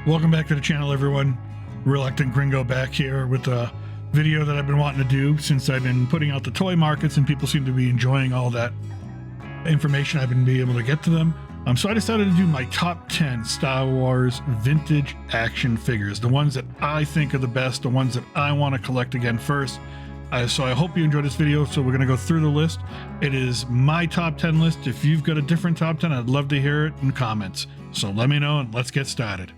Welcome back to the channel, everyone. Reluctant Gringo back here with a video that I've been wanting to do since I've been putting out the toy markets and people seem to be enjoying all that information I've been able to get to them. So I decided to do my top 10 Star Wars vintage action figures, the ones that I think are the best, the ones that I want to collect again first. So I hope you enjoyed this video. So we're going to go through the list. It is my top 10 list. If you've got a different top 10, I'd love to hear it in comments. So let me know and let's get started.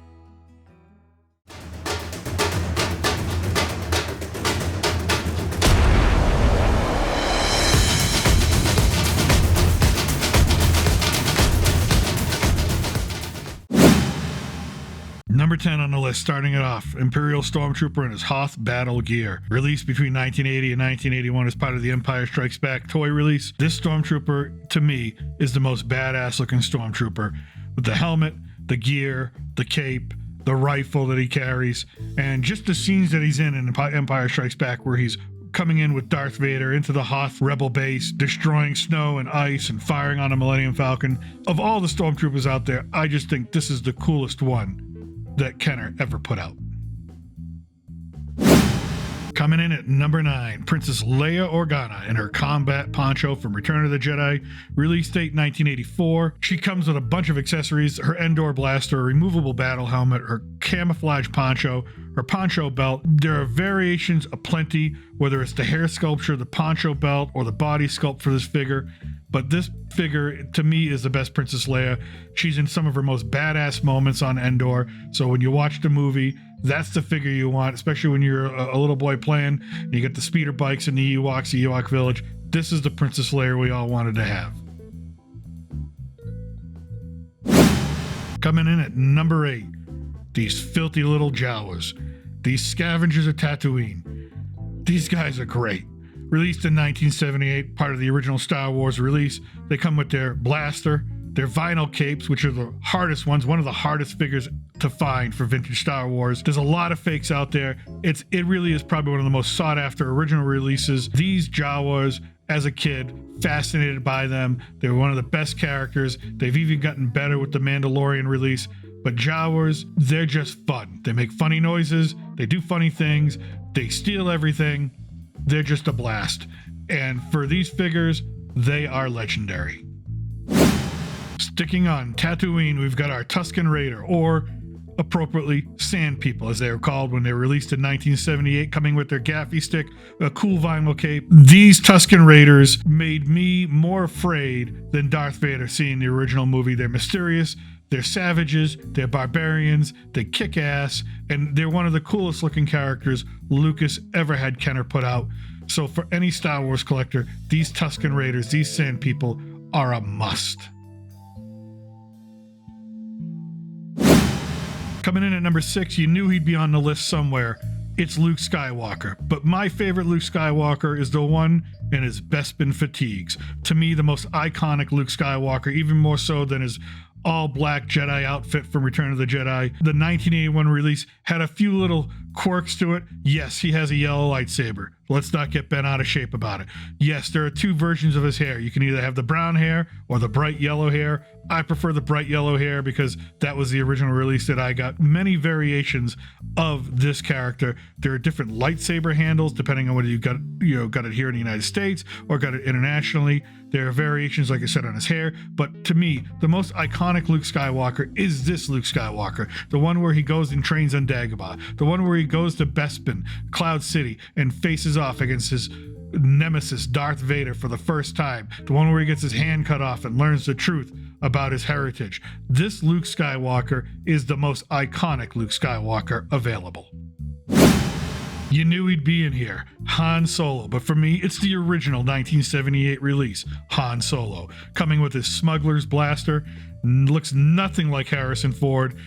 Number 10 on the list, starting it off, Imperial Stormtrooper in his Hoth battle gear. Released between 1980 and 1981 as part of the Empire Strikes Back toy release. This Stormtrooper, to me, is the most badass looking Stormtrooper. With the helmet, the gear, the cape, the rifle that he carries, and just the scenes that he's in Empire Strikes Back where he's coming in with Darth Vader into the Hoth rebel base, destroying snow and ice and firing on a Millennium Falcon. Of all the Stormtroopers out there, I just think this is the coolest one that Kenner ever put out. Coming in at number 9, Princess Leia Organa in her combat poncho from Return of the Jedi, release date 1984. She comes with a bunch of accessories: her Endor blaster, a removable battle helmet, her camouflage poncho, her poncho belt. There are variations aplenty, whether it's the hair sculpture, the poncho belt, or the body sculpt for this figure. But this figure, to me, is the best Princess Leia. She's in some of her most badass moments on Endor. So when you watch the movie, that's the figure you want, especially when you're a little boy playing and you get the speeder bikes and the Ewoks, the Ewok Village. This is the Princess Leia we all wanted to have. Coming in at number 8, these filthy little Jawas. These scavengers of Tatooine. These guys are great. Released in 1978, part of the original Star Wars release. They come with their blaster, their vinyl capes, which are the hardest ones, one of the hardest figures to find for vintage Star Wars. There's a lot of fakes out there. It really is probably one of the most sought after original releases. These Jawas, as a kid, fascinated by them. They were one of the best characters. They've even gotten better with the Mandalorian release. But Jawas, they're just fun. They make funny noises. They do funny things. They steal everything. They're just a blast. And for these figures, they are legendary. Sticking on Tatooine, we've got our Tuscan Raider, or appropriately, Sand People, as they were called when they were released in 1978, coming with their gaffy stick, a cool vinyl cape. These Tuscan Raiders made me more afraid than Darth Vader seeing the original movie. They're mysterious, they're savages, they're barbarians, they kick ass, and they're one of the coolest looking characters Lucas ever had Kenner put out. So for any Star Wars collector, these Tuscan Raiders, these Sand People, are a must. Coming in at number 6, you knew he'd be on the list somewhere. It's Luke Skywalker. But my favorite Luke Skywalker is the one in his Bespin fatigues. To me, the most iconic Luke Skywalker, even more so than his all-black Jedi outfit from Return of the Jedi. The 1981 release had a few little quirks to it. Yes, he has a yellow lightsaber. Let's not get bent out of shape about it. Yes, there are 2 versions of his hair. You can either have the brown hair or the bright yellow hair. I prefer the bright yellow hair because that was the original release that I got. Many variations of this character. There are different lightsaber handles depending on whether you got it here in the United States or got it internationally. There are variations, like I said, on his hair. But to me, the most iconic Luke Skywalker is this Luke Skywalker. The one where he goes and trains on Dagobah. The one where he goes to Bespin, Cloud City, and faces off against his nemesis, Darth Vader, for the first time. The one where he gets his hand cut off and learns the truth about his heritage. This Luke Skywalker is the most iconic Luke Skywalker available. You knew he'd be in here, Han Solo, but for me, it's the original 1978 release, Han Solo, coming with his smuggler's blaster. Looks nothing like Harrison Ford.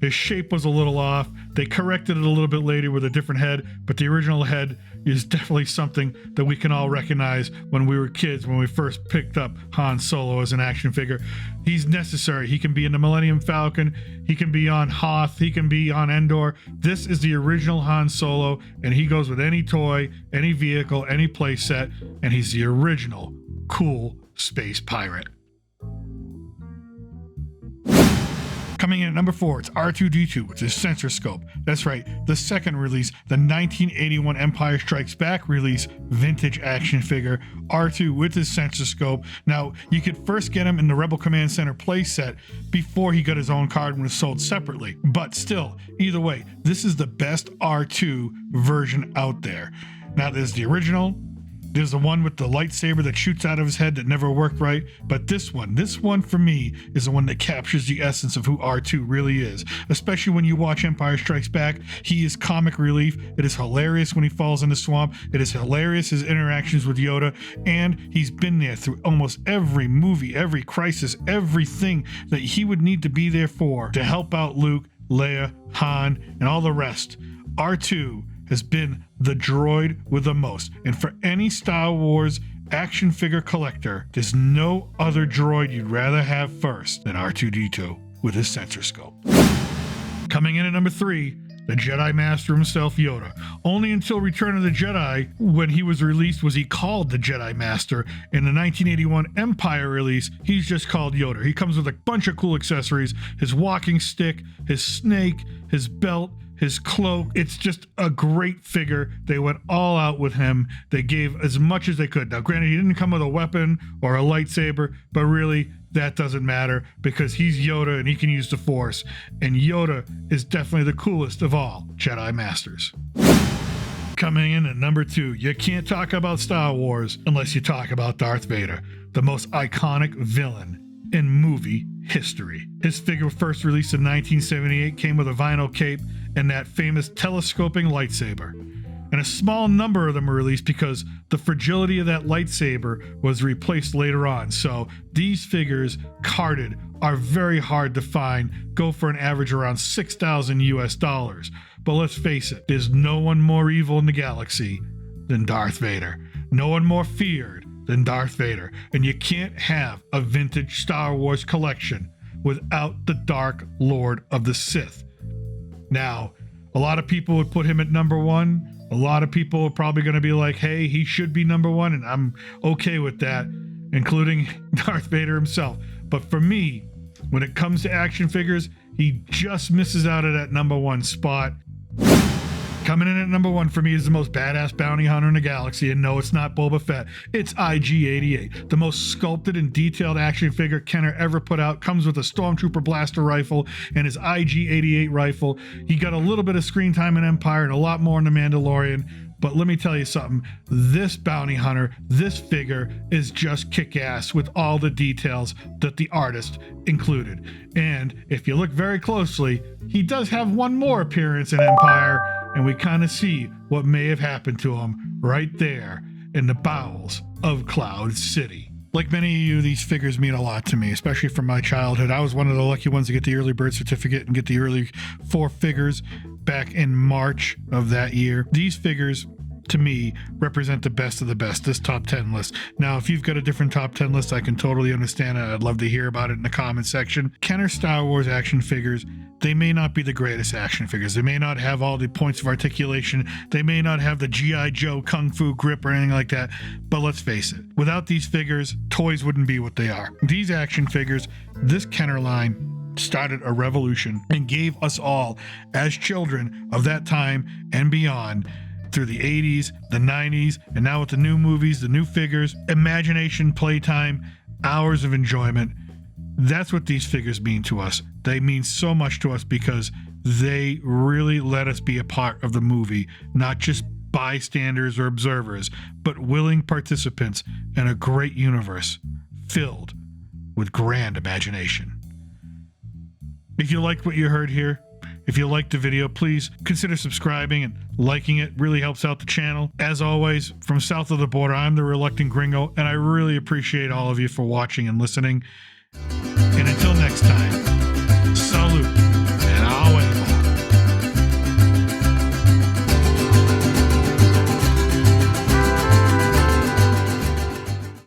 His shape was a little off. They corrected it a little bit later with a different head, but the original head is definitely something that we can all recognize when we were kids, when we first picked up Han Solo as an action figure. He's necessary. He can be in the Millennium Falcon. He can be on Hoth. He can be on Endor. This is the original Han Solo, and he goes with any toy, any vehicle, any play set, and he's the original cool space pirate. Coming in at number 4, it's R2-D2 with his sensor scope. That's right, the second release, the 1981 Empire Strikes Back release vintage action figure, R2 with his sensor scope. Now, you could first get him in the Rebel Command Center playset before he got his own card and was sold separately. But still, either way, this is the best R2 version out there. Now, there's the original. There's the one with the lightsaber that shoots out of his head that never worked right. But this one for me is the one that captures the essence of who R2 really is. Especially when you watch Empire Strikes Back, he is comic relief. It is hilarious when he falls in the swamp. It is hilarious his interactions with Yoda. And he's been there through almost every movie, every crisis, everything that he would need to be there for to help out Luke, Leia, Han, and all the rest. R2 has been the droid with the most. And for any Star Wars action figure collector, there's no other droid you'd rather have first than R2-D2 with his sensor scope. Coming in at number 3, the Jedi Master himself, Yoda. Only until Return of the Jedi, when he was released, was he called the Jedi Master. In the 1981 Empire release, he's just called Yoda. He comes with a bunch of cool accessories, his walking stick, his snake, his belt, his cloak. It's just a great figure. They went all out with him. They gave as much as they could. Now, granted, he didn't come with a weapon or a lightsaber, but really, that doesn't matter because he's Yoda and he can use the Force. And Yoda is definitely the coolest of all Jedi Masters. Coming in at number 2, you can't talk about Star Wars unless you talk about Darth Vader, the most iconic villain in movie history. His figure first released in 1978 came with a vinyl cape and that famous telescoping lightsaber. And a small number of them were released because the fragility of that lightsaber was replaced later on. So these figures, carded, are very hard to find, go for an average around $6,000 US. But let's face it, there's no one more evil in the galaxy than Darth Vader. No one more feared than Darth Vader. And you can't have a vintage Star Wars collection without the Dark Lord of the Sith. Now, a lot of people would put him at number 1. A lot of people are probably going to be like, hey, he should be number 1, and I'm okay with that, including Darth Vader himself. But for me, when it comes to action figures, he just misses out at that number 1 spot. Coming in at number 1 for me is the most badass bounty hunter in the galaxy, and no, it's not Boba Fett. It's IG-88, the most sculpted and detailed action figure Kenner ever put out. Comes with a Stormtrooper blaster rifle and his IG-88 rifle. He got a little bit of screen time in Empire and a lot more in The Mandalorian. But let me tell you something, this bounty hunter, this figure is just kick-ass with all the details that the artist included. And if you look very closely, he does have one more appearance in Empire, and we kind of see what may have happened to him right there in the bowels of Cloud City. Like many of you, these figures mean a lot to me, especially from my childhood. I was one of the lucky ones to get the early bird certificate and get the early 4 figures back in March of that year. These figures, to me, represent the best of the best, this top 10 list. Now, if you've got a different top 10 list, I can totally understand it. I'd love to hear about it in the comment section. Kenner Star Wars action figures, they may not be the greatest action figures. They may not have all the points of articulation. They may not have the G.I. Joe Kung Fu grip or anything like that. But let's face it, without these figures, toys wouldn't be what they are. These action figures, this Kenner line, started a revolution and gave us all, as children of that time and beyond, through the 80s, the 90s, and now with the new movies, the new figures, imagination, playtime, hours of enjoyment. That's what these figures mean to us. They mean so much to us because they really let us be a part of the movie, not just bystanders or observers, but willing participants in a great universe filled with grand imagination. If you liked what you heard here, if you liked the video, please consider subscribing and liking it. Really helps out the channel. As always, from south of the border, I'm the Reluctant Gringo, and I really appreciate all of you for watching and listening. And until next time,